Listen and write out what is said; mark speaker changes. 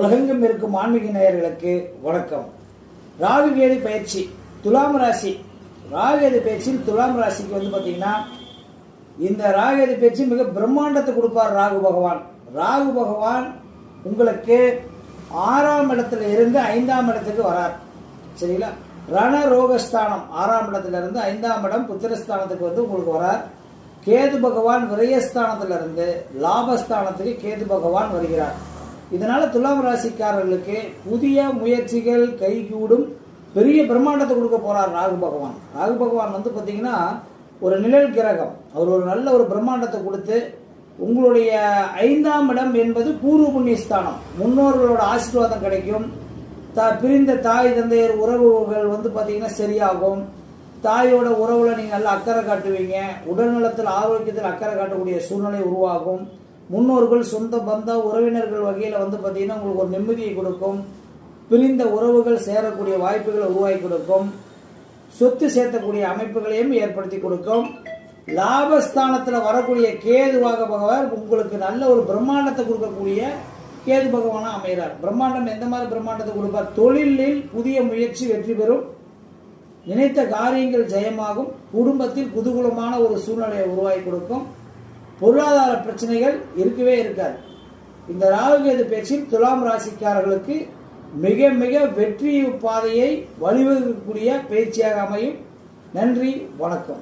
Speaker 1: உலகெங்கும் இருக்கும் ஆன்மீக நேயர்களுக்கு வணக்கம். ராகு கேது பயிற்சி துலாம் ராசி. ராகு கேது பயிற்சியில் துலாம் ராசிக்கு பார்த்தீங்கன்னா இந்த ராகு கேது பயிற்சி மிக பிரம்மாண்டத்தை கொடுப்பார் ராகு பகவான். ராகு பகவான் உங்களுக்கு 6ஆம் இடத்துல இருந்து 5ஆம் இடத்துக்கு வரார். சரிங்களா? ரண ரோகஸ்தானம் 6ஆம் இடத்துல இருந்து 5ஆம் இடம் புத்திரஸ்தானத்துக்கு உங்களுக்கு வரார். கேது பகவான் விரயஸ்தானத்திலிருந்து லாபஸ்தானத்துக்கு கேது பகவான் வருகிறார். இதனால துலாம் ராசிக்காரர்களுக்கு புதிய முயற்சிகள் கைகூடும், பெரிய பிரம்மாண்டத்தை கொடுக்க போறார் ராகு பகவான். ராகு பகவான் பார்த்தீங்கன்னா ஒரு நிழல் கிரகம். அவர் ஒரு நல்ல ஒரு பிரம்மாண்டத்தை கொடுத்து உங்களுடைய 5ஆம் இடம் என்பது பூர்வ புண்ணியஸ்தானம். முன்னோர்களோட ஆசீர்வாதம் கிடைக்கும். பிரிந்த தாய் தந்தையர் உறவுகள் பார்த்தீங்கன்னா சரியாகும். தாயோட உறவுல நீங்க நல்லா அக்கறை காட்டுவீங்க. உடல்நலத்தில் ஆரோக்கியத்தில் அக்கறை காட்டக்கூடிய சூழ்நிலை உருவாகும். முன்னோர்கள் சொந்த பந்த உறவினர்கள் வகையில் பார்த்தீங்கன்னா உங்களுக்கு ஒரு நிம்மதியை கொடுக்கும். பிரிந்த உறவுகள் சேரக்கூடிய வாய்ப்புகளை உருவாக்கி கொடுக்கும். சொத்து சேர்த்தக்கூடிய அமைப்புகளையும் ஏற்படுத்தி கொடுக்கும். லாபஸ்தானத்தில் வரக்கூடிய கேதுவாக பகவான் உங்களுக்கு நல்ல ஒரு பிரம்மாண்டத்தை கொடுக்கக்கூடிய கேது பகவானா அமைகிறார். பிரம்மாண்டம் எந்த மாதிரி பிரம்மாண்டத்தை கொடுப்பார்? தொழிலில் புதிய முயற்சி வெற்றி பெறும். நினைத்த காரியங்கள் ஜெயமாகும். குடும்பத்தில் குதூகலமான ஒரு சூழ்நிலையை உருவாக்கி கொடுக்கும். பொருளாதார பிரச்சனைகள் இருக்கவே இருக்காது. இந்த ராகு கேது பயிற்சியில் துலாம் ராசிக்காரர்களுக்கு மிக மிக வெற்றி பாதையை வழிவகுக்கக்கூடிய பயிற்சியாக அமையும். நன்றி, வணக்கம்.